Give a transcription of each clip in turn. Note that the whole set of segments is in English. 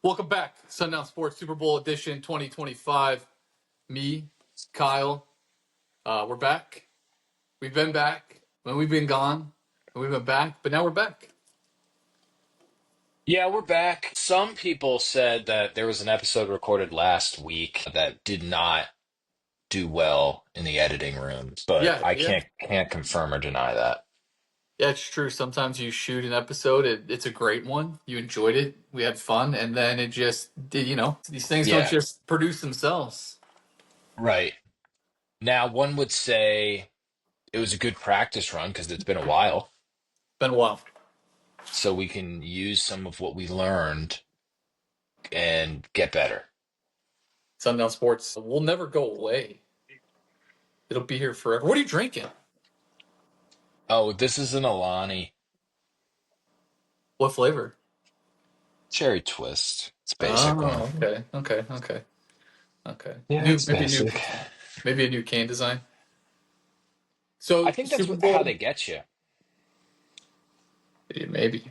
Welcome back, Sundown Sports Super Bowl edition 2025. Me, Kyle, we're back. We've been back when we've been gone, and we've been back, but now we're back. Yeah, we're back. Some people said that there was an episode recorded last week that did not do well in the editing room, but Yeah, I yeah, can't confirm or deny that. yeah. It's true. Sometimes you shoot an episode, it's a great one. You enjoyed it, we had fun, and then it just did. These things don't Yeah, just produce themselves. right. Now, one would say it was a good practice run because it's been a while, Been a while. so we can use some of what we learned and get better. Sundown Sports will never go away. It'll be here forever. What are you drinking? Oh, this is an Alani What flavor? cherry twist. It's basic one. Oh, okay, okay, okay, okay. Yeah, New, it's maybe new, basic. maybe a new can design. I So think that's Super how Bowl, they get you. yeah, maybe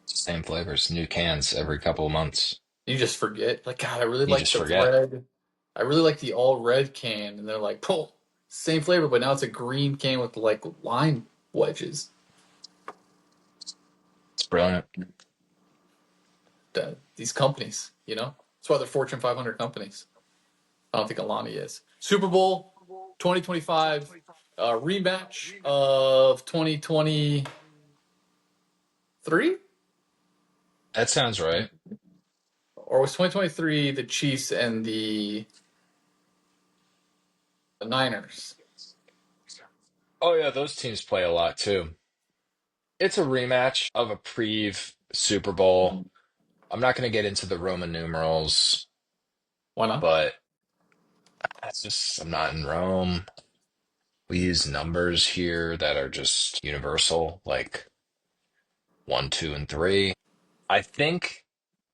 Same flavors, new cans every couple of months. you just forget. Like God, I really You like just the forget. red. I really like the all red can, and they're like, "Pull, same flavor, but now it's a green can with like lime wedges." It's brilliant. These companies, that's why they're Fortune 500 companies. I don't think Alani is. Super Bowl 2025 rematch of 2023, That sounds right. or was 2023 the Chiefs and the Niners? Oh yeah, those teams play a lot too. It's a rematch of a Super Bowl. I'm not going to get into the Roman numerals, Why not? but that's just I'm not in Rome. We use numbers here that are just universal, like one, two, and three. I think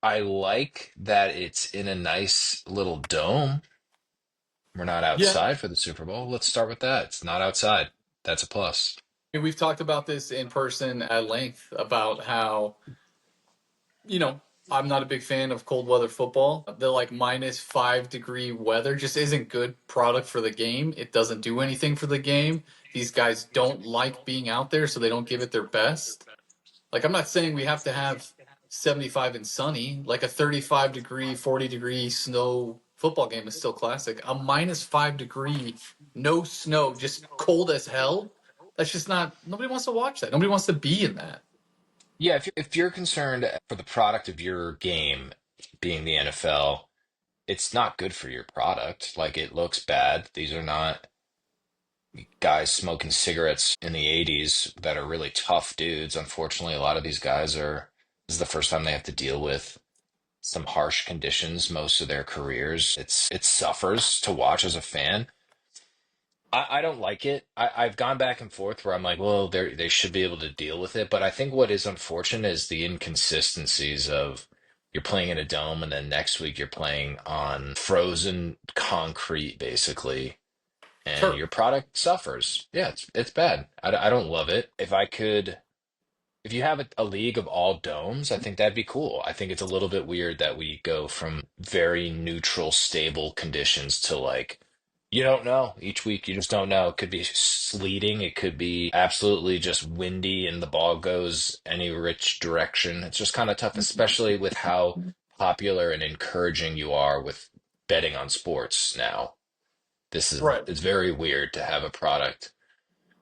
I like that it's in a nice little dome. We're not Yeah. outside for the Super Bowl. Let's start with that. It's not outside. That's a plus. We've talked about this in person at length about how, you know, I'm not a big fan of cold weather football. The like -5 degree weather just isn't good product for the game. It doesn't do anything for the game. These guys don't like being out there, so they don't give it their best. Like, I'm not saying we have to have 75 and sunny. Like a 35 degree, 40 degree snow football game is still classic. A -5 degree, no snow, just cold as hell. That's just not, nobody wants to watch that. Nobody wants to be in that. Yeah, if you're concerned for the product of your game being the NFL, it's not good for your product. Like it looks bad. These are not guys smoking cigarettes in the 80s that are really tough dudes. Unfortunately, a lot of these guys are, this is the first time they have to deal with some harsh conditions most of their careers. It suffers to watch as a fan. I don't like it. I've gone back and forth where I'm like, well, they should be able to deal with it. But I think what is unfortunate is the inconsistencies of you're playing in a dome and then next week you're playing on frozen concrete, basically, and Sure. your product suffers. Yeah, it's bad. I don't love it. If you have a league of all domes, I think that'd be cool. I think it's a little bit weird that we go from very neutral, stable conditions to like, you don't know. Each week, you just don't know. It could be sleeting. It could be absolutely just windy and the ball goes any rich direction. It's just kind of tough, especially with how popular and encouraging you are with betting on sports now. Right. It's very weird to have a product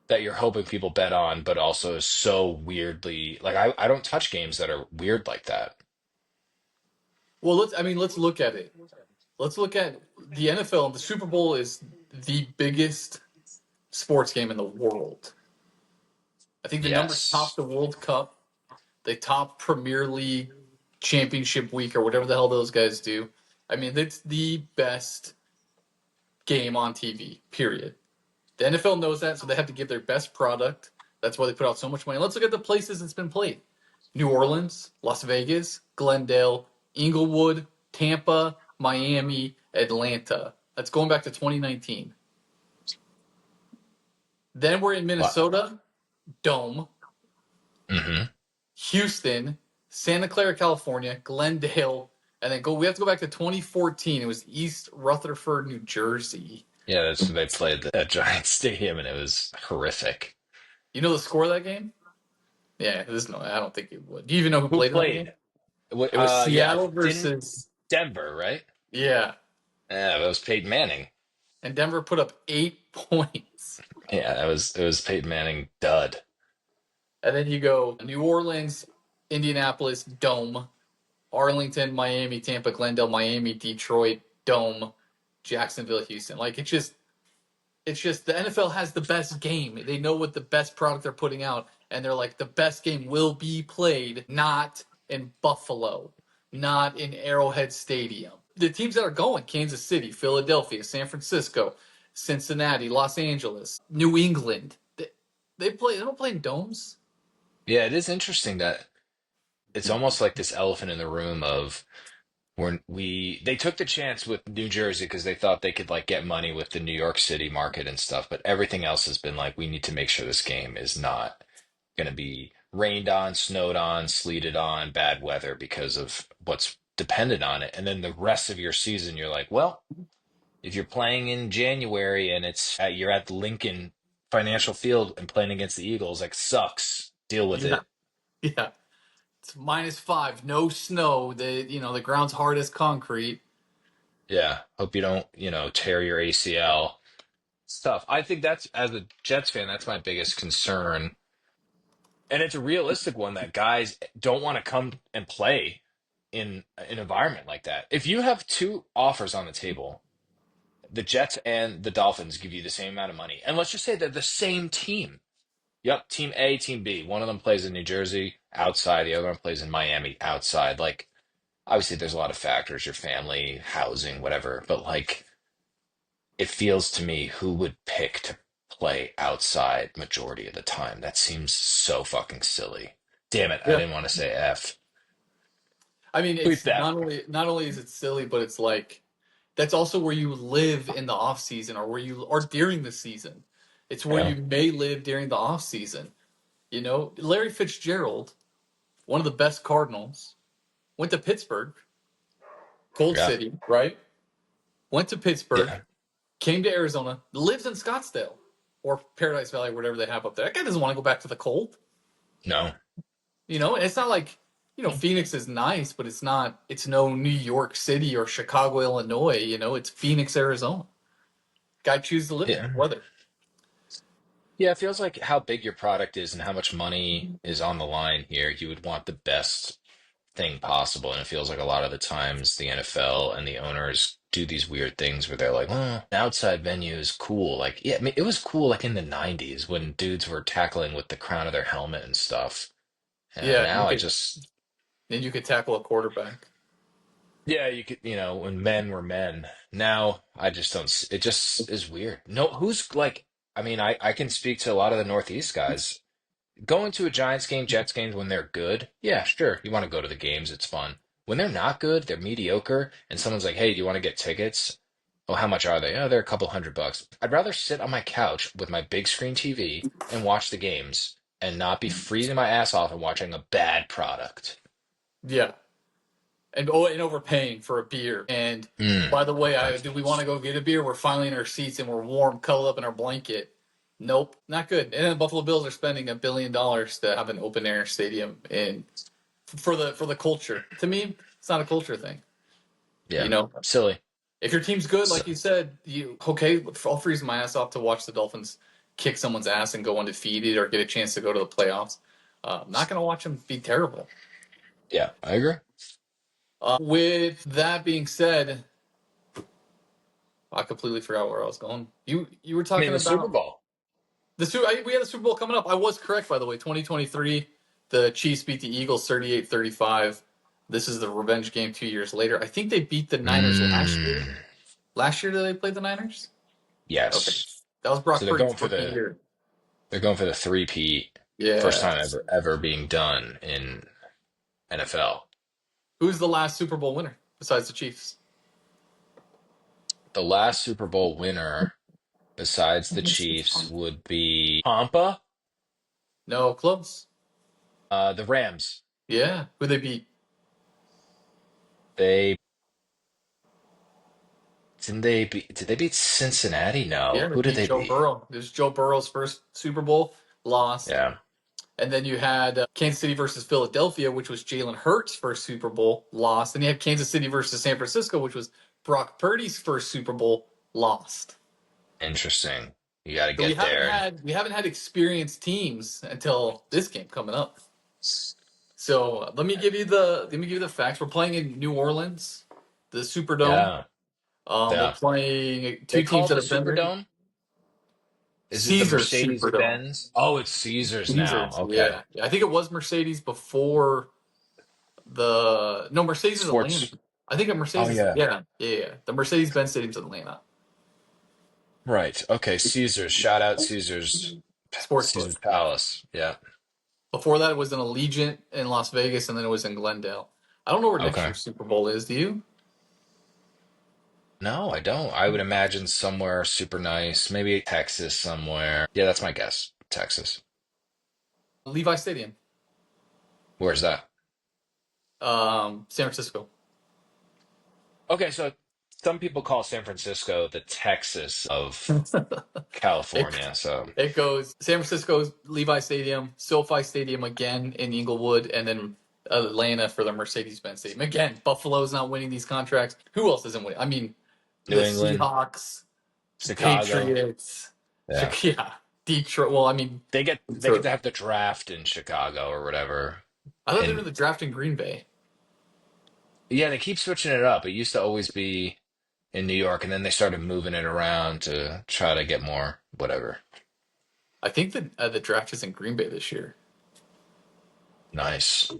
that you're hoping people bet on, but also is so weirdly like I don't touch games that are weird like that. Well, let's look at it. Let's look at the NFL. The Super Bowl is the biggest sports game in the world. I think the numbers top Yes. the World Cup, they top Premier League championship week or whatever the hell those guys do. I mean, it's the best game on TV, period. The NFL knows that, so they have to give their best product. That's why they put out so much money. Let's look at the places it's been played: New Orleans, Las Vegas, Glendale, Inglewood, Tampa, Miami, Atlanta. That's going back to 2019. Then we're in What? Minnesota, Dome, Hmm. Houston, Santa Clara, California, Glendale, and then go. We have to go back to 2014. It was East Rutherford, New Jersey. Yeah, that's they played at Giants Stadium, and it was horrific. You know the score of that game? Yeah, this no. I don't think it would. Do you even know who Who played in that game? played? It was Yeah, Seattle didn't versus Denver, right? yeah, Yeah, that was Peyton Manning. and Denver put up 8 points. Yeah, that was it was Peyton Manning dud. And then you go New Orleans, Indianapolis, Dome, Arlington, Miami, Tampa, Glendale, Miami, Detroit, Dome, Jacksonville, Houston. Like it's just the NFL has the best game. They know what the best product they're putting out, and they're like the best game will be played not in Buffalo, not in Arrowhead Stadium. The teams that are going: Kansas City, Philadelphia, San Francisco, Cincinnati, Los Angeles, New England. They play. They don't play in domes. Yeah, it is interesting that it's almost like this elephant in the room of when they took the chance with New Jersey because they thought they could like get money with the New York City market and stuff, but everything else has been like we need to make sure this game is not going to be rained on, snowed on, sleeted on, bad weather because of what's dependent on it. And then the rest of your season, you're like, well, if you're playing in January and you're at Lincoln Financial Field and playing against the Eagles, like sucks. Deal with Yeah, it. yeah. It's -5, no snow. The ground's hard as concrete. Yeah. Hope you don't, tear your ACL. It's tough. I think that's as a Jets fan, that's my biggest concern. And it's a realistic one that guys don't want to come and play in an environment like that. If you have two offers on the table, the Jets and the Dolphins give you the same amount of money. And let's just say they're the same team. Yep, team A, team B. One of them plays in New Jersey outside, the other one plays in Miami outside. Like, obviously, there's a lot of factors, your family, housing, whatever. But, like, it feels to me who would pick to play outside majority of the time. That seems so fucking silly. Damn it, I Yeah. didn't want to say F. I mean, Bleep it's that. not only is it silly, but it's like that's also where you live in the off season or where you or during the season. It's where Yeah, you may live during the off season. Larry Fitzgerald, one of the best Cardinals, went to Pittsburgh, cold yeah, city, right? Went to Pittsburgh, yeah. came to Arizona, lives in Scottsdale or Paradise Valley, whatever they have up there. That guy doesn't want to go back to the cold. No, It's not like, Phoenix is nice, but it's no New York City or Chicago, Illinois, it's Phoenix, Arizona. Guy chooses to live there. yeah. Weather. Yeah, it feels like how big your product is and how much money is on the line here. You would want the best thing possible. And it feels like a lot of the times the NFL and the owners do these weird things where they're like, oh, an outside venue is cool. Like, yeah, I mean, it was cool like in the 90s when dudes were tackling with the crown of their helmet and stuff. And Yeah, now I just, then you could tackle a quarterback. yeah, you could, when men were men. Now I just don't, it just is weird. No, who's like, I mean, I can speak to a lot of the Northeast guys. Going to a Giants game, Jets games when they're good, yeah, sure. You want to go to the games, it's fun. When they're not good, they're mediocre, and someone's like, hey, do you want to get tickets? Oh, how much are they? Oh, they're a couple $100. I'd rather sit on my couch with my big screen TV and watch the games and not be freezing my ass off and watching a bad product. Yeah, and overpaying for a beer. And Mm. by the way, I- do we want to go get a beer? We're finally in our seats and we're warm, cuddled up in our blanket. Nope, not good. And then the Buffalo Bills are spending $1 billion to have an open air stadium and for the culture. To me, it's not a culture thing. You Yeah, know, silly. if your team's good, So, like you said, okay, I'll freeze my ass off to watch the Dolphins kick someone's ass and go undefeated or get a chance to go to the playoffs. I'm not gonna watch them be terrible. yeah, I agree. With that being said, I completely forgot where I was going. You were I mean, talking the Super about Bowl. we have the Super Bowl coming up. I was correct, by the way. 2023, the Chiefs beat the Eagles 38-35. This is the revenge game 2 years later. I think they beat the Niners last year. Mm, Last year, did they play the Niners? Okay, yes. that was So Brock they're Purdy's going for rookie the year. they're going for the three-peat. First Yeah. time ever being done in NFL. Who's the last Super Bowl winner besides the Chiefs? The last Super Bowl winner besides the Chiefs would be Tampa, No, close. the Rams. Yeah. Who they beat? They did they beat Cincinnati? Yeah, No. they Who did beat they Joe beat? Burrow. It was Joe Burrow's first Super Bowl, lost. Yeah. And then you had Kansas City versus Philadelphia, which was Jalen Hurts' first Super Bowl, lost. And you had Kansas City versus San Francisco, which was Brock Purdy's first Super Bowl, lost. Interesting. You got to So we get haven't there and had we haven't had experienced teams until this game coming up. So let me give you the facts. We're playing in New Orleans, the Superdome. yeah. We're Yeah. playing They two call teams it that the have been there. Superdome? Is it the Caesars Mercedes Superdome. Benz? Oh, it's Caesars now. Caesars, Okay. yeah. I think it was Mercedes before the no Mercedes is Atlanta. Sports. I think a Oh Mercedes is yeah. yeah. The Mercedes Benz Stadium's in Atlanta. Right. Okay. Caesars. Shout out Caesars. Sportsbook. Caesars Palace. Yeah. Before that, it was in Allegiant in Las Vegas, and then it was in Glendale. I don't know where next Okay. year's Super Bowl is. Do you? No, I don't. I would imagine somewhere super nice. Maybe Texas somewhere. Yeah, that's my guess. Texas. Levi Stadium, Where's that? San Francisco. Okay, so some people call San Francisco the Texas of It California. So it goes San Francisco's Levi Stadium, SoFi Stadium again in Inglewood, and then Atlanta for the Mercedes-Benz Stadium. Again, Buffalo's not winning these contracts. Who else isn't winning? I mean, the New England, Seahawks, the Chicago. Patriots, Yeah. Yeah, Detroit. Well, I mean, They get Detroit. to have the draft in Chicago or whatever. I thought they were And in the draft in Green Bay. yeah, they keep switching it up. It used to always be in New York, and then they started moving it around to try to get more whatever. I think that the draft is in Green Bay this year. Nice.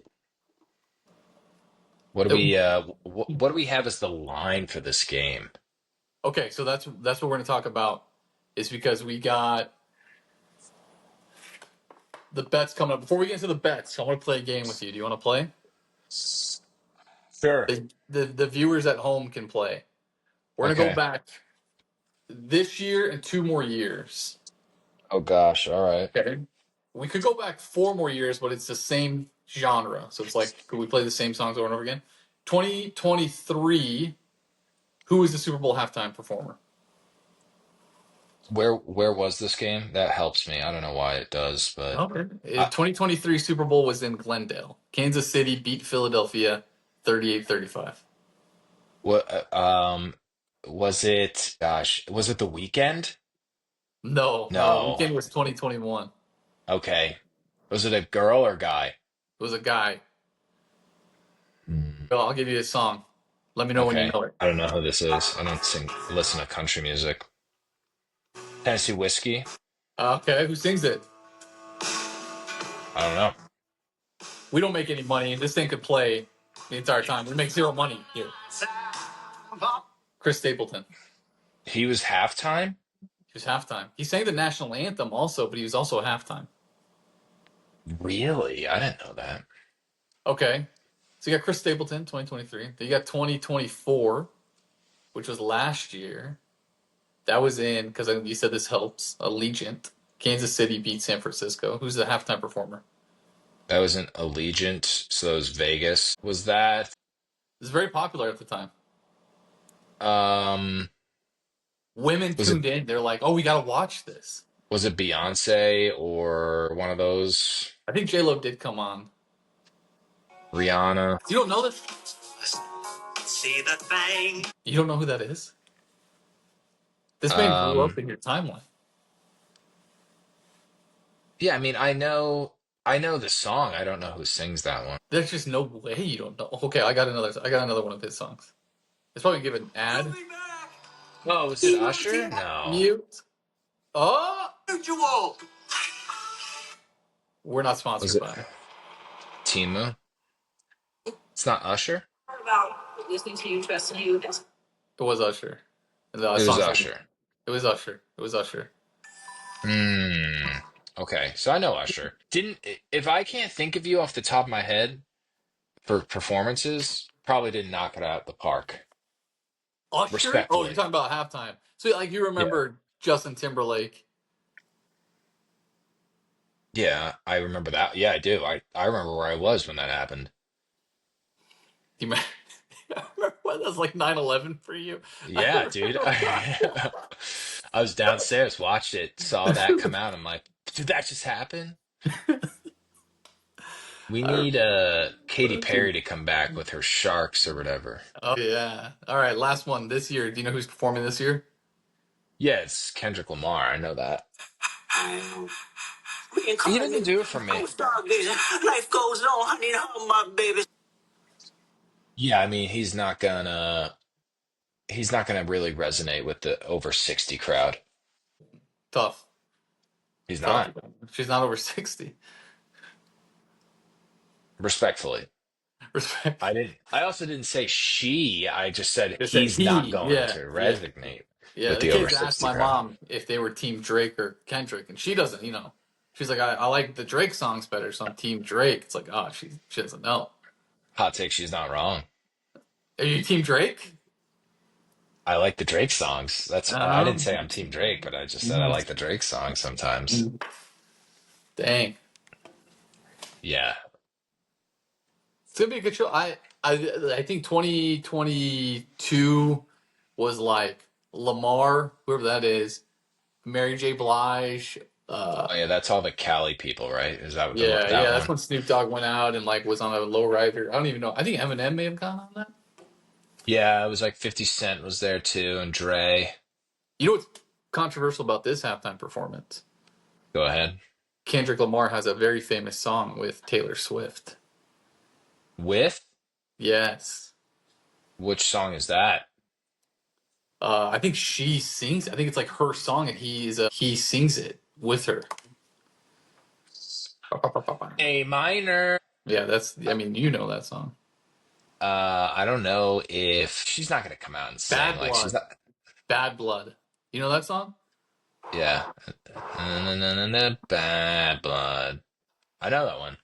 What do It- we what do we have as the line for this game? okay, so that's what we're going to talk about. Is because we got the bets coming up. Before we get into the bets, I want to play a game with you. Do you want to play? Sure. The viewers at home can play. We're gonna go Okay. back this year and 2 more years. Oh gosh. All right. Okay. We could go back 4 more years, but it's the same genre. So it's like, could we play the same songs over and over again? 2023. Who was the Super Bowl halftime performer? Where was this game? That helps me. I don't know why it does, but Okay. I, 2023 Super Bowl was in Glendale. Kansas City beat Philadelphia 38-35. what was it? Gosh, was it the weekend? No, No. weekend was 2021. Okay. Was it a girl or guy? It was a guy. Mm. Well, I'll give you a song. Let me know when you Okay. know it. I don't know who this is. I don't listen to country music. Tennessee Whiskey? Okay, who sings it? I don't know. We don't make any money, and this thing could play the entire time. We make zero money here. Chris Stapleton. He was halftime? He was halftime. He sang the national anthem also, but he was also halftime. Really? I didn't know that. Okay. So you got Chris Stapleton, 2023. Then you got 2024, which was last year. That was in, because you said this helps, Allegiant. Kansas City beat San Francisco. Who's the halftime performer? That was an Allegiant, so that was Vegas. Was that It was very popular at the time. um Women was it tuned in. They're like, oh, we got to watch this. was it Beyonce or one of those? I think J-Lo did come on. Rihanna? You don't know this? You don't know who that is? This man grew up Um in your timeline. yeah, I mean I know the song. I don't know who sings that one. There's just no way you don't know. Okay, I got another one of his songs. It's probably give an ad. Oh, was it Usher? No. Mute. Oh, we're not Was sponsored it by. Timu? It's not Usher? About listening to you, trusting you. It was Usher. The It was song's Usher. it was Usher. It was Usher. Hmm. Okay, so I know Usher. Didn't if I can't think of you off the top of my head for performances, probably didn't knock it out the park. Usher? Oh, you're Respectfully. talking about halftime. So like you Yeah. remember Justin Timberlake. Yeah, I remember that. Yeah, I do. I remember where I was when that happened. Do you remember when that was like 9/11 for you? I Yeah, dude. remember. I was downstairs, watched it, saw that come out. I'm like, did that just happen? We I need Katy remember. Perry to come back with her sharks or whatever. Oh yeah. All right, last one this year. Do you know who's performing this year? Yeah, it's Kendrick Lamar. I know that. He doesn't Reincarnated. do it for I'm me. a stargazing. Life goes on. I need all my babies. Yeah, I mean, he's not gonna really resonate with the over 60 crowd. Tough. He's Tough. not, She's not over 60. respectfully. Respect. I also didn't say she. I just said They said he's not he. going Yeah. to Yeah. resonate Yeah. with The the over kids asked 60 my crowd. mom if they were Team Drake or Kendrick, and she doesn't, She's like, I like the Drake songs better, so I'm Team Drake. It's like, oh, she doesn't know. Hot take, she's not wrong. Are you Team Drake? I like the Drake songs. I didn't Um, say I'm Team Drake, but I just said I like the Drake songs sometimes. Dang. Yeah. It's gonna be a good show. I think 2022 was like Lamar, whoever that is, Mary J. Blige. Oh yeah, that's all the Cali people, right? Is that what Yeah, that that's one? when Snoop Dogg went out and like was on a low rider. I don't even know. I think Eminem may have gone on that. Yeah, it was like 50 Cent was there too, and Dre. You know what's controversial about this halftime performance? Go ahead. Kendrick Lamar has a very famous song with Taylor Swift. With Yes. which song is that? I think she sings. I think it's like her song, and he sings it with her. A minor. Yeah, that's. I mean, you know that song. I don't know if she's not gonna come out and sing Bad like she's Blood. not. Bad Blood. You know that song? Yeah. Na-na-na-na-na, Bad blood. I know that one.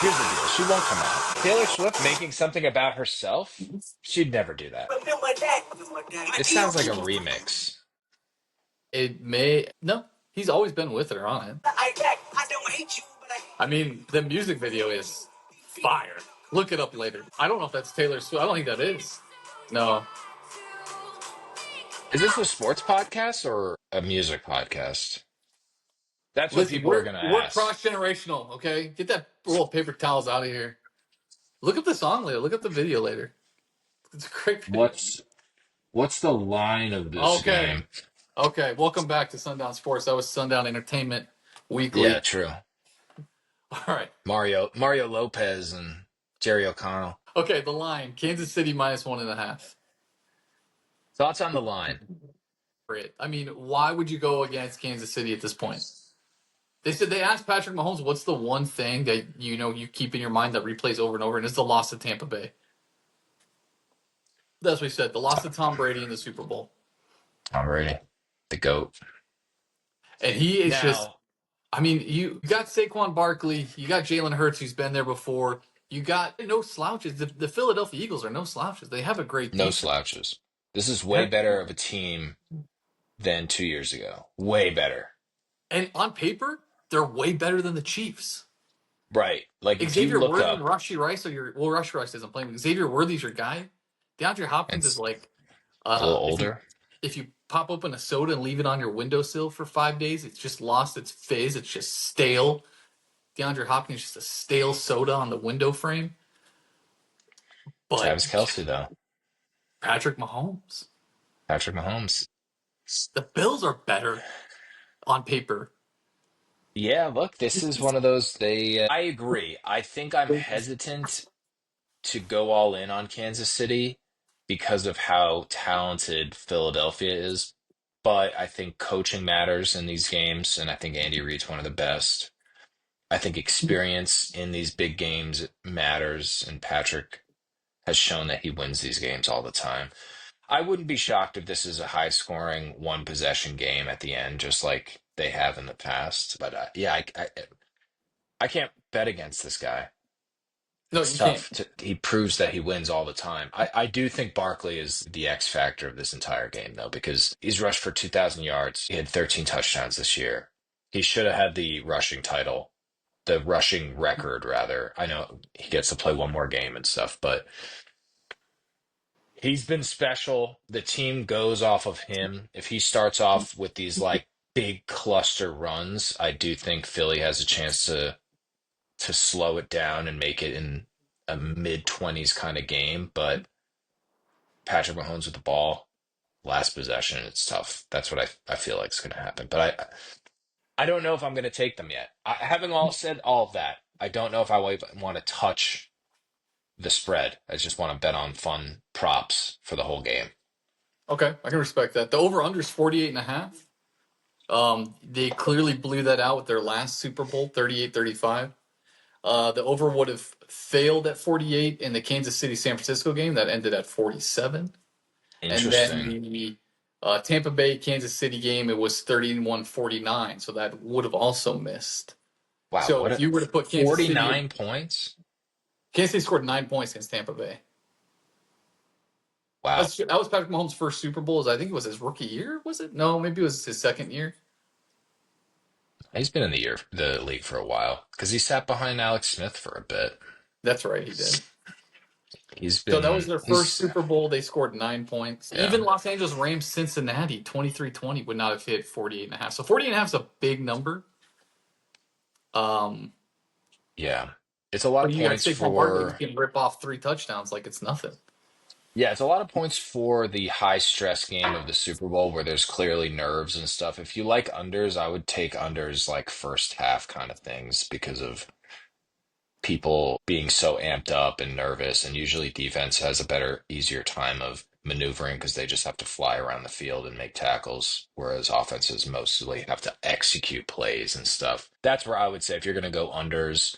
Here's the deal. She won't come out. Taylor Swift making something about herself? She'd never do that. Remember that. My It sounds like a DOG. remix. It may. No, he's always been with her on it. I don't hate you, but I mean, the music video is fire. Look it up later. I don't know if that's Taylor Swift. I don't think that is. No. Is this a sports podcast or a music podcast? That's what Listen, people are we're gonna we're ask. cross generational. Okay, get that roll of paper towels out of here. Look up the song later. Look up the video later. It's a great video. What's the line of this Okay. game? Okay. Welcome back to Sundown Sports. That was Sundown Entertainment Yeah, Weekly. true. All right. Mario Lopez and Jerry O'Connell. Okay. The line: Kansas City -1.5. Thoughts on the line? I mean, why would you go against Kansas City at this point? They asked Patrick Mahomes, what's the one thing that you keep in your mind that replays over and over, and it's the loss to Tampa Bay. That's what he said. The loss to Tom Brady in the Super Bowl, Tom Brady, the GOAT. and he is just. Now, I mean, you got Saquon Barkley, you got Jalen Hurts, who's been there before. You got no slouches. The Philadelphia Eagles are no slouches. They have a great no defense, slouches. This is way better of a team than 2 years ago. Way better. and on paper, they're way better than the Chiefs. Right. Like if you Xavier look Worthy and up, Rashi Rice are your well. Rashi Rice isn't playing. But Xavier Worthy's your guy. DeAndre Hopkins is it's like a little if you older. pop open a soda and leave it on your windowsill for 5 days, it's just lost its fizz. It's just stale. DeAndre Hopkins is just a stale soda on the window frame. But Travis Kelce, though. Patrick Mahomes, Patrick Mahomes. the Bills are better on paper. Yeah, look, this is one of those. I agree. I think I'm hesitant to go all in on Kansas City because of how talented Philadelphia is. But I think coaching matters in these games, and I think Andy Reid's one of the best. I think experience in these big games matters, and Patrick has shown that he wins these games all the time. I wouldn't be shocked if this is a high scoring one possession game at the end, just like they have in the past. But yeah, I can't bet against this guy. No, It's you can't. tough. He proves that he wins all the time. I do think Barkley is the X factor of this entire game, though, because he's rushed for 2,000 yards. He had 13 touchdowns this year. He should have had the rushing title the rushing record rather. I know he gets to play one more game and stuff, but he's been special. The team goes off of him. If he starts off with these like big cluster runs, I do think Philly has a chance to slow it down and make it in a mid-20s kind of game. But Patrick Mahomes with the ball, last possession, it's tough. That's what I feel like is going to happen. But I don't know if I'm going to take them yet. Having all said all of that, I don't know if I want to touch the spread. I just want to bet on fun props for the whole game. Okay, I can respect that. The over-under is 48.5. They clearly blew that out with their last Super Bowl, 38-35. The over would have failed at 48 in the Kansas City-San Francisco game. That ended at 47. And then Interesting. the Tampa Bay-Kansas City game, it was 31-49. So that would have also missed. Wow, So what if a you were to put Kansas City, 49 points? Kansas City scored 9 points against Tampa Bay. Wow. That was Patrick Mahomes' first Super Bowl. I think it was his rookie year, was it? No, maybe it was his second year. He's been in the league for a while because he sat behind Alex Smith for a bit. That's right, he did. He's So that was been their first he's Super Bowl. They scored 9 points. yeah. Even Los Angeles Rams Cincinnati 23-20 would not have hit 48.5. So 48.5 is a big number. Yeah. It's a lot But of you got points Saquon Barkley who for can rip off 3 touchdowns like it's nothing. yeah, it's a lot of points for the high stress game of the Super Bowl where there's clearly nerves and stuff. If you like unders, I would take unders like first half kind of things because of people being so amped up and nervous, and usually defense has a better, easier time of maneuvering because they just have to fly around the field and make tackles, whereas offenses mostly have to execute plays and stuff. That's where I would say if you're going to go unders,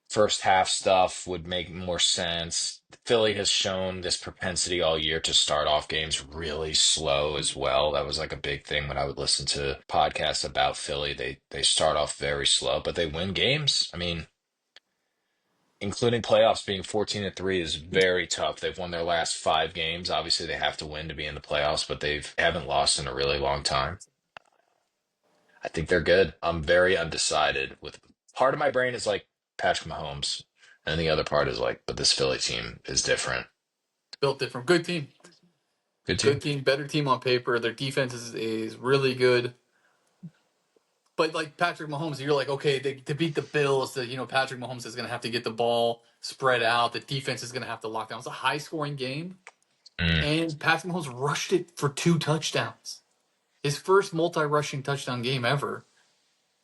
first half stuff would make more sense. Philly has shown this propensity all year to start off games really slow as well. That was like a big thing when I would listen to podcasts about Philly. They start off very slow, but they win games. I mean, including playoffs being 14-3 is very tough. They've won their last 5 games. Obviously, they have to win to be in the playoffs, but they haven't lost in a really long time. I think they're good. I'm very undecided with part of my brain is like Patrick Mahomes, and the other part is like, but this Philly team is different. Built different. Good team. Good Good team. team. Better team on paper. Their defense is really good. But like Patrick Mahomes, you're like, okay, to beat the Bills, Patrick Mahomes is going to have to get the ball spread out. The defense is going to have to lock down. It's a high-scoring game. Mm. And Patrick Mahomes rushed it for 2 touchdowns. His first multi-rushing touchdown game ever.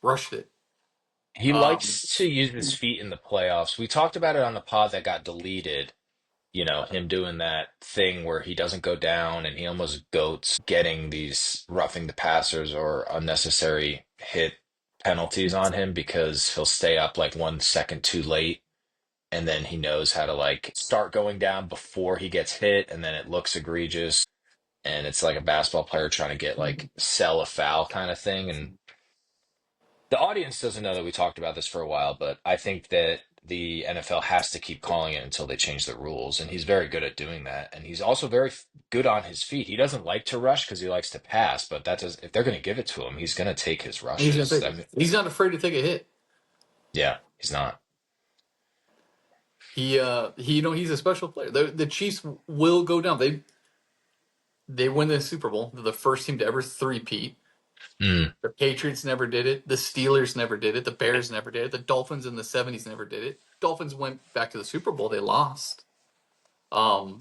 Rushed it. He Um, likes to use his feet in the playoffs. We talked about it on the pod that got deleted. You know, him doing that thing where he doesn't go down and he almost goats getting these roughing the passers or unnecessary hit penalties on him because he'll stay up like 1 second too late and then he knows how to like start going down before he gets hit and then it looks egregious and it's like a basketball player trying to get like sell a foul kind of thing. And the audience doesn't know that we talked about this for a while, but I think that the NFL has to keep calling it until they change the rules. And he's very good at doing that. And he's also very good on his feet. He doesn't like to rush because he likes to pass, but that does, if they're going to give it to him, he's going to take his he's going to rushes. take it. He's not afraid to take a hit. Yeah, he's not. He's a special player. The Chiefs will go down. They win the Super Bowl. They're the first team to ever three-peat. Mm, The Patriots never did it. The Steelers never did it. The Bears never did it. The Dolphins in the 70s never did it. Dolphins went back to the Super Bowl. They lost. A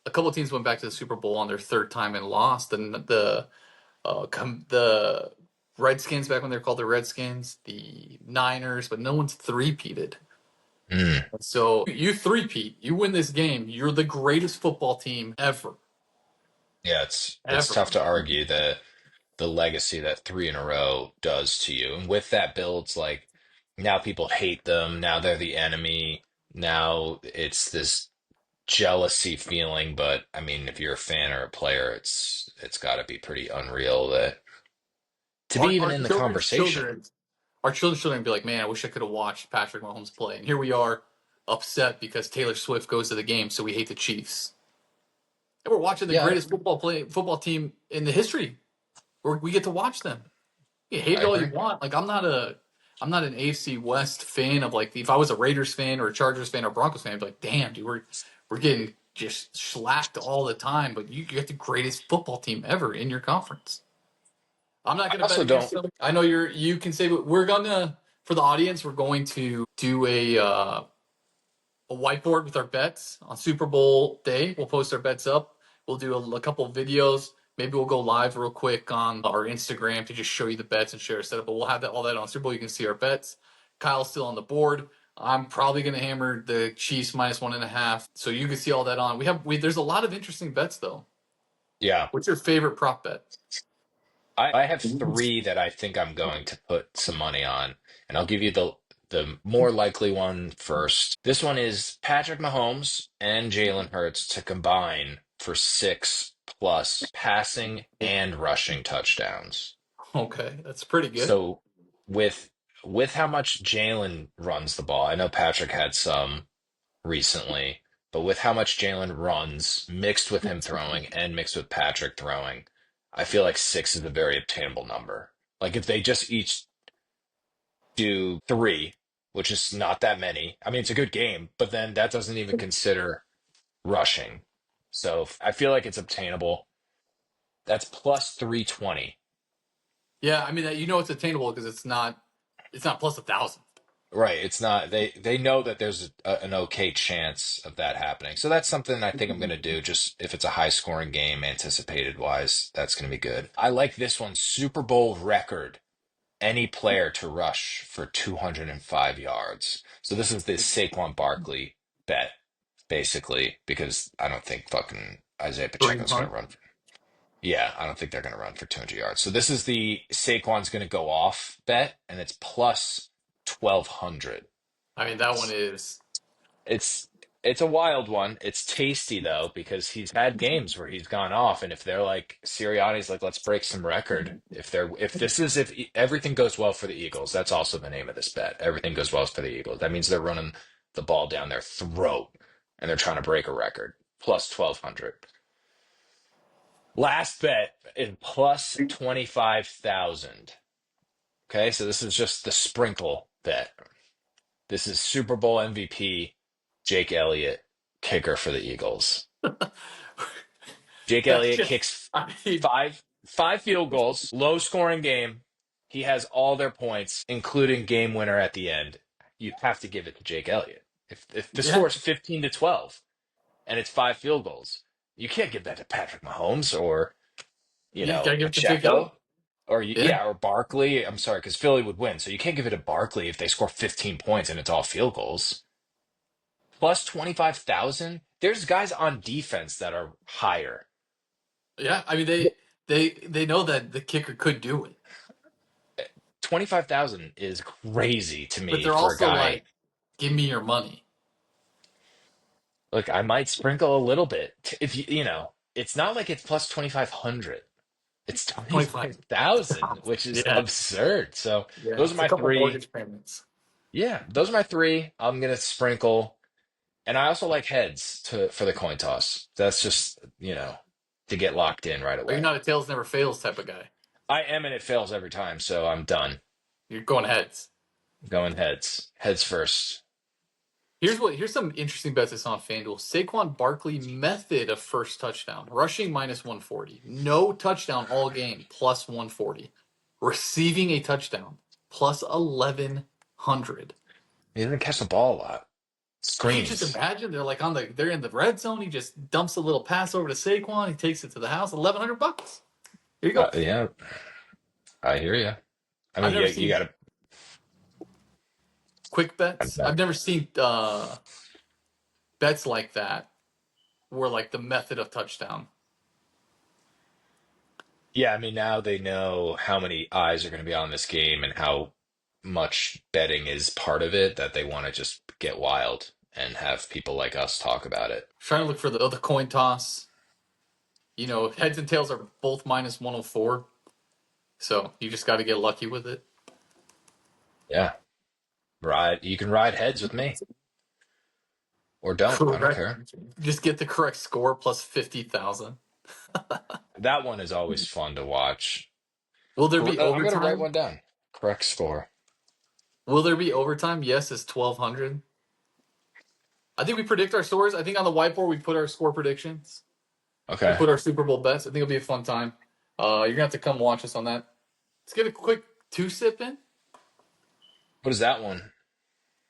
couple of teams went back to the Super Bowl on their third time and lost. And the Redskins back when they were called the Redskins, the Niners, but no one's three-peated. mm. So you three-peat, you win this game, you're the greatest football team ever. Yeah, it's Ever. tough to argue the legacy that 3 in a row does to you. And with that builds like now people hate them, now they're the enemy. Now it's this jealousy feeling, but I mean, if you're a fan or a player, it's got to be pretty unreal that to be Our, even our in the children's conversation. children, our children's children be like, man, I wish I could have watched Patrick Mahomes play. And here we are, upset because Taylor Swift goes to the game, so we hate the Chiefs. And we're watching the Yeah, greatest football team in the history. We get to watch them. You hate I it all you agree. want. Like I'm not an AFC West fan of like if I was a Raiders fan or a Chargers fan or Broncos fan, I'd be like, damn, dude, we're getting just slacked all the time. But you get the greatest football team ever in your conference. I'm not I gonna bet also against don't. them. I know you can say, but we're gonna for the audience, we're going to do a whiteboard with our bets on Super Bowl day. We'll post our bets up. We'll do a couple of videos. Maybe we'll go live real quick on our Instagram to just show you the bets and share a setup. But we'll have all that on Super Bowl. You can see our bets. Kyle's still on the board. I'm probably going to hammer the Chiefs -1.5. So you can see all that on. There's a lot of interesting bets though. Yeah. What's your favorite prop bet? I have three that I think I'm going to put some money on, and I'll give you the more likely one first. This one is Patrick Mahomes and Jalen Hurts to combine for 6+ passing and rushing touchdowns. Okay, that's pretty good. So with with how much Jalen runs the ball, I know Patrick had some recently, but with how much Jalen runs, mixed with him throwing and mixed with Patrick throwing, I feel like 6 is a very obtainable number. Like if they just each do 3, which is not that many. I mean, it's a good game, but then that doesn't even consider rushing. So I feel like it's obtainable. That's plus 320. Yeah, I mean that it's attainable because it's not +1,000. Right. It's not, they know that there's an okay chance of that happening. So that's something I think I'm going to do. Just if it's a high scoring game, anticipated wise, that's going to be good. I like this one. Super Bowl record. Any player to rush for 205 yards. So this is the Saquon Barkley bet, basically, because I don't think fucking Isaiah Kareem Pacheco's going Hunt. to run. Yeah, I don't think they're going to run for 200 yards. So this is the Saquon's going to go off bet, and it's plus 1200. I mean that one is. It's it's a wild one. It's tasty though because he's had games where he's gone off, and if they're like Sirianni's like, let's break some record. If everything goes well for the Eagles, that's also the name of this bet. Everything goes well for the Eagles. That means they're running the ball down their throat and they're trying to break a record. Plus 1200. Last bet is plus 25,000. Okay, so this is just the sprinkle bet. This is Super Bowl MVP Jake Elliott, kicker for the Eagles. Jake That's Elliott just. kicks I mean, five field goals, low scoring game. He has all their points, including game winner at the end. You have to give it to Jake Elliott. If the yeah, score is 15-12 and it's 5 field goals, you can't give that to Patrick Mahomes or you gotta give it to Jake Elliott. Pacheco. Or Yeah, or Barkley. I'm sorry, because Philly would win. So you can't give it to Barkley if they score 15 points and it's all field goals. Plus 25,000. There's guys on defense that are higher. yeah. I mean they know that the kicker could do it, 25,000 is crazy to but me they're for a also guy. like, give me your money. Look, I might sprinkle a little bit. If it's not like it's plus 2,500. It's 25. 25,000, which is Yeah, absurd. So yeah. those are It's a my couple three. mortgage payments. Yeah, those are my three. I'm gonna sprinkle. And I also like heads for the coin toss. That's just, to get locked in right Or you're away. not a tails never fails type of guy. I am, and it fails every time, so I'm done. You're going heads. Going heads. Heads first. Here's some interesting bets I saw on FanDuel. Saquon Barkley method of first touchdown. Rushing -140. No touchdown all game +140. Receiving a touchdown +1100. He doesn't catch the ball a lot. But you just Screens. imagine they're in the red zone. He just dumps a little pass over to Saquon. He takes it to the house. $1,100. Here you go. Yeah, I hear you. I I've mean, never you seen got quick bets. to. I've never seen bets like that where like the method of touchdown. Yeah, I mean, now they know how many eyes are going to be on this game and how much betting is part of it that they want to just get wild and have people like us talk about it. Trying to look for the other coin toss. Heads and tails are both -104. So you just got to get lucky with it. Yeah, you can ride heads with me or don't. I don't Correct. care. Just get the correct score plus 50,000. That one is always fun to watch. Will there be I'm going to write overtime? one down. Correct score. Will there be overtime? Yes, it's 1,200. I think we predict our scores. I think on the whiteboard we put our score predictions. We Okay. put our Super Bowl bets. I think it'll be a fun time. You're gonna have to come watch us on that. Let's get a quick two sip in. What is that one?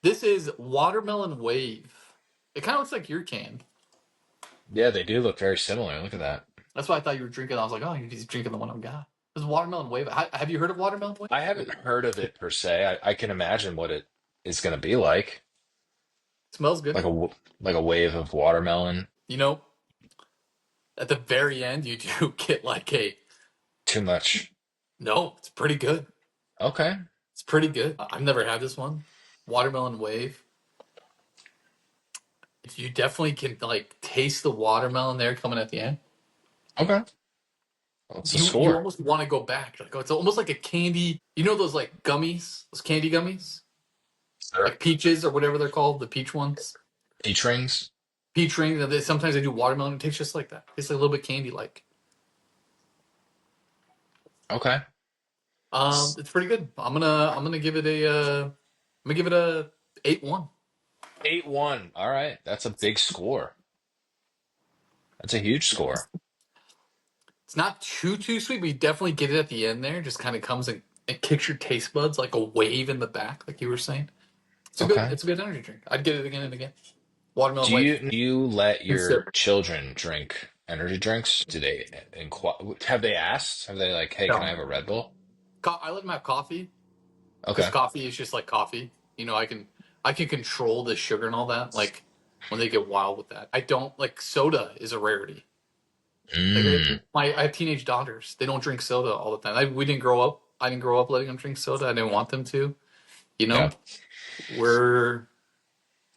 This is Watermelon Wave. It kind of looks like your can. Yeah, they do look very similar. Look at that. That's why I thought you were drinking. I was like, oh, he's drinking the one I've got. This is Watermelon Wave. Have you heard of Watermelon Wave? I haven't heard of it per se. I can imagine what it is going to be like. It smells good. Like like a wave of watermelon. You know, at the very end, you do get like a. Too much. No, it's pretty good. Okay. It's pretty good. I've never had this one. Watermelon Wave. You definitely can like taste the watermelon there coming at the end. Okay. What's the You score? almost want to go back. Like, oh, it's almost like a candy. You know those like gummies, those candy gummies, Sure. like peaches or whatever they're called, the peach ones, Peach rings. peach rings. And sometimes they do watermelon. It tastes just like that. It's like a little bit candy like. Okay. It's pretty good. I'm gonna give it a 8-1. 8-1. All right. That's a big score. That's a huge score. It's not too sweet, but you definitely get it at the end there. Just kind of comes and it kicks your taste buds like a wave in the back, like you were saying. Okay. It's a good energy drink. I'd get it again and again. Watermelon Do wave. you let your Sip. children drink energy drinks? Do they have they asked? Have they like, hey, can I No. have a Red Bull? I let them have coffee because Okay. coffee is just like coffee. I can control the sugar and all that. Like when they get wild with that, I don't like soda is a rarity. Like Mm. I have teenage daughters. They don't drink soda all the time. We didn't grow up. I didn't grow up letting them drink soda. I didn't want them to. You know, Yeah. we're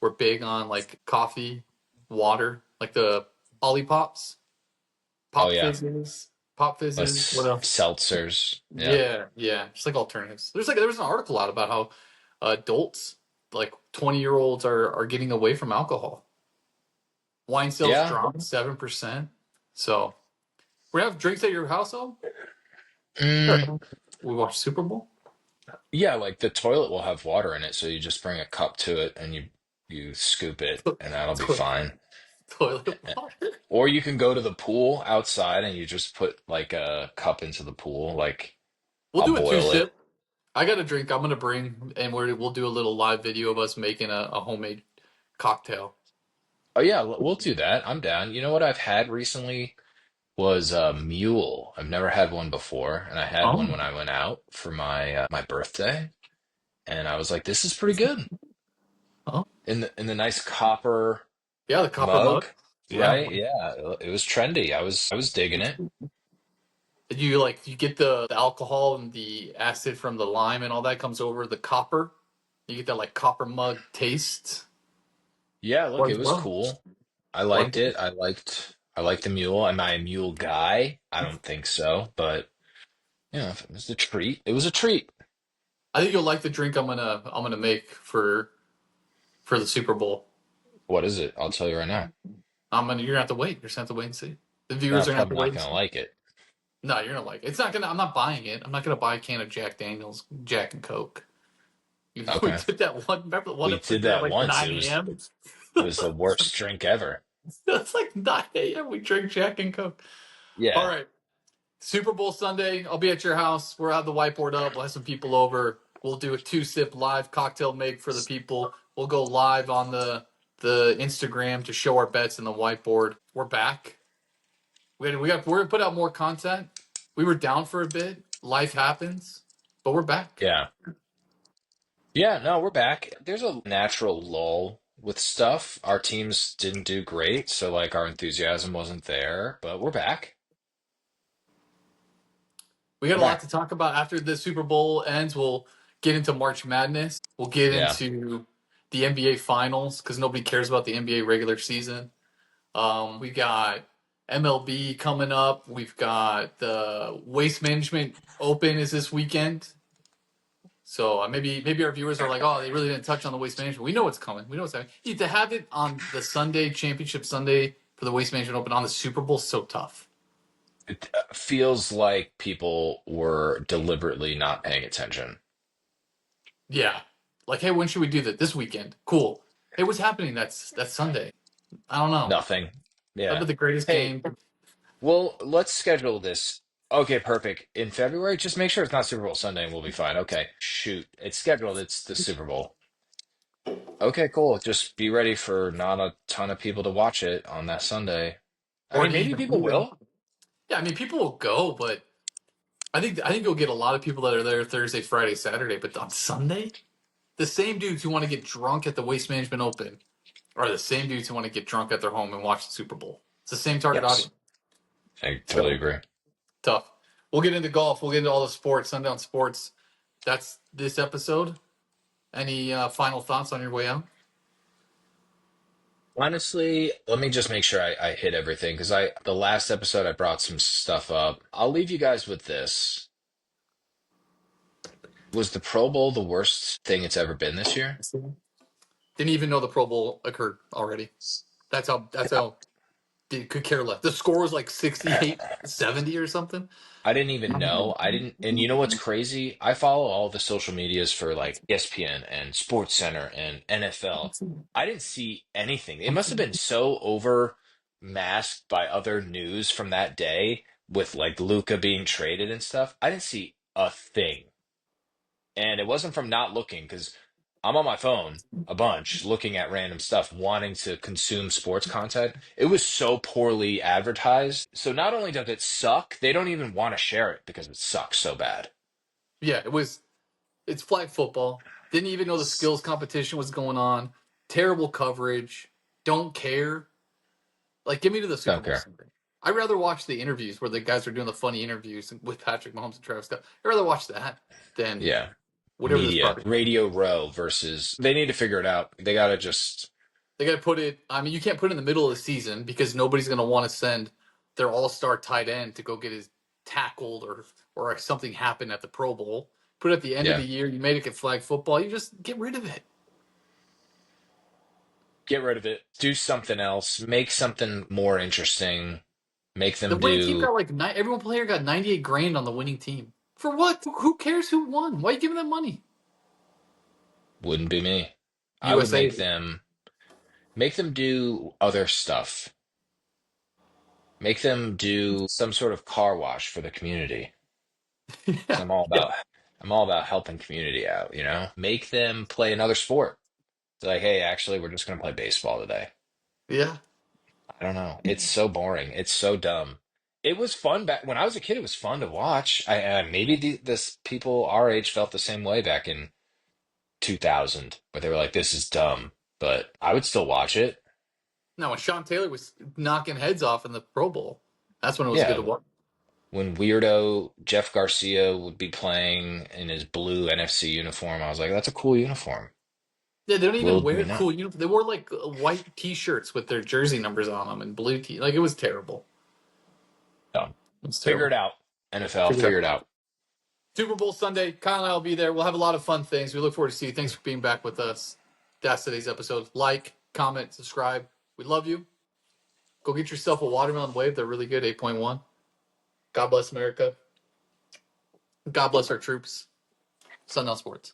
we're big on like coffee, water, like the Ollipops, Oh pop yeah. fizzes, pop fizzes. What else? Seltzers. Yeah. Yeah, just like alternatives. There was an article out about how adults, like 20-year-olds, are getting away from alcohol. Wine sales Yeah. dropped 7%. So we have drinks at your household. Mm, Sure. We watch Super Bowl. yeah, like the toilet will have water in it, so you just bring a cup to it and you scoop it and that'll be Toilet, fine. toilet Eh, water. or you can go to the pool outside and you just put like a cup into the pool, like We'll I'll do a two boil it. sip. I got a drink I'm gonna bring, and we'll do a little live video of us making a homemade cocktail. Oh yeah, we'll do that. I'm down. You know what I've had recently was a mule. I've never had one before, and I had one Oh, when I went out for my birthday, and I was like, this is pretty good. oh, In the nice copper yeah, the copper mug, mug. Yeah, right? Yeah, it was trendy. I was digging it. you get the alcohol and the acid from the lime and all that comes over the copper. You get that like copper mug taste. Yeah, look, it Works was well. cool. I liked Works. it. I liked the mule. Am I a mule guy? I don't think so, but you know, if it was a treat, it was a treat. I think you'll like the drink I'm gonna make for the Super Bowl. What is it? I'll tell you right now. You're gonna have to wait. You're just gonna have to wait and see. The No, viewers I'm are gonna have probably to not wait and gonna see. like it. No, you're gonna like it. It's not gonna. I'm not buying it. I'm not gonna buy a can of Jack Daniels, Jack and Coke. We Okay. did that one. Remember the one We that we did did at that like once. 9 a.m. It was the worst drink ever. It's like 9 a.m. We drink Jack and Coke. All Yeah. right, Super Bowl Sunday. I'll be at your house. We'll have the whiteboard up. We'll have some people over. We'll do a two-sip live cocktail make for the people. We'll go live on the Instagram to show our bets in the whiteboard. We're back. We're gonna put out more content. We were down for a bit. Life happens, but we're back. Yeah. Yeah, no, we're back. There's a natural lull with stuff. Our teams didn't do great, so like our enthusiasm wasn't there, but we're back. We got We're a lot back. to talk about after the Super Bowl ends. We'll get into March Madness. We'll get Yeah. into the NBA Finals because nobody cares about the NBA regular season. We got MLB coming up. We've got the Waste Management Open is this weekend. So maybe our viewers are like, oh, they really didn't touch on the waste management. We know what's coming. We know what's happening. To have it on the Sunday championship Sunday for the Waste Management Open on the Super Bowl is so tough. It feels like people were deliberately not paying attention. Yeah, Like, hey, when should we do that? This weekend. Cool. Hey, what's happening? That's Sunday. I don't know. Nothing. That'd Yeah. be the greatest Hey, game. well, let's schedule this. Okay, perfect. In February, just make sure it's not Super Bowl Sunday and we'll be fine. Okay, shoot. It's scheduled. It's the Super Bowl. Okay, cool. Just be ready for not a ton of people to watch it on that Sunday. I Or mean, to maybe people even will. yeah, I mean people will go, but I think you'll get a lot of people that are there Thursday, Friday, Saturday, but on Sunday, the same dudes who want to get drunk at the Waste Management Open are the same dudes who want to get drunk at their home and watch the Super Bowl. It's the same target Yes, audience. I totally So agree. tough. We'll get into golf. We'll get into all the sports, Sundown Sports. That's this episode. Any final thoughts on your way out? Honestly, let me just make sure I hit everything because the last episode I brought some stuff up. I'll leave you guys with this. Was the Pro Bowl the worst thing it's ever been this year? Didn't even know the Pro Bowl occurred already. That's how could care less. The score was like 68-70 or something. I didn't even know. I didn't, and you know what's crazy? I follow all the social medias for like ESPN and Sports Center and NFL. I didn't see anything. It must have been so over masked by other news from that day with like Luca being traded and stuff. I didn't see a thing. And it wasn't from not looking because I'm on my phone a bunch looking at random stuff, wanting to consume sports content. It was so poorly advertised. So not only does it suck, they don't even want to share it because it sucks so bad. Yeah, it's flag football. Didn't even know the skills competition was going on. Terrible coverage. Don't care. Like, give me to the Super Don't Bowl care. Sunday. I'd rather watch the interviews where the guys are doing the funny interviews with Patrick Mahomes and Travis Scott. I'd rather watch that than Yeah. whatever this Media, product. Radio Row versus they need to figure it out. They got to just, They got to put it. I mean, you can't put it in the middle of the season because nobody's going to want to send their all-star tight end to go get his tackled or something happened at the Pro Bowl. Put it at the end of yeah, the year. You made it get flag football. You just get rid of it. get rid of it. Do something else. Make something more interesting. Make The them winning team do, got like everyone player got 98 grand on the winning team. For what? Who cares who won? Why are you giving them money? wouldn't be me. I would USA. make them do other stuff. Make them do some sort of car wash for the community. Because Yeah. I'm all about helping community out, you know? Make them play another sport. It's like, hey, actually, we're just gonna play baseball today. Yeah. I don't know. It's so boring. It's so dumb. It was fun back when I was a kid. It was fun to watch. Maybe this people our age felt the same way back in 2000, where they were like, "This is dumb," but I would still watch it. No, when Sean Taylor was knocking heads off in the Pro Bowl, that's when it was good to Yeah, watch. when weirdo Jeff Garcia would be playing in his blue NFC uniform, I was like, "That's a cool uniform." Yeah, they don't even Will we wear not? cool uniforms. They wore like white T-shirts with their jersey numbers on them and blue T. Like it was terrible. No. It was Figure terrible. it out, NFL. Figure it Figure out. it out. Super Bowl Sunday. Kyle and I will be there. We'll have a lot of fun things. We look forward to see you. Thanks for being back with us. That's today's episode. Like, comment, subscribe. We love you. Go get yourself a watermelon wave. They're really good. 8.1. God bless America. God bless our troops. Sundown Sports.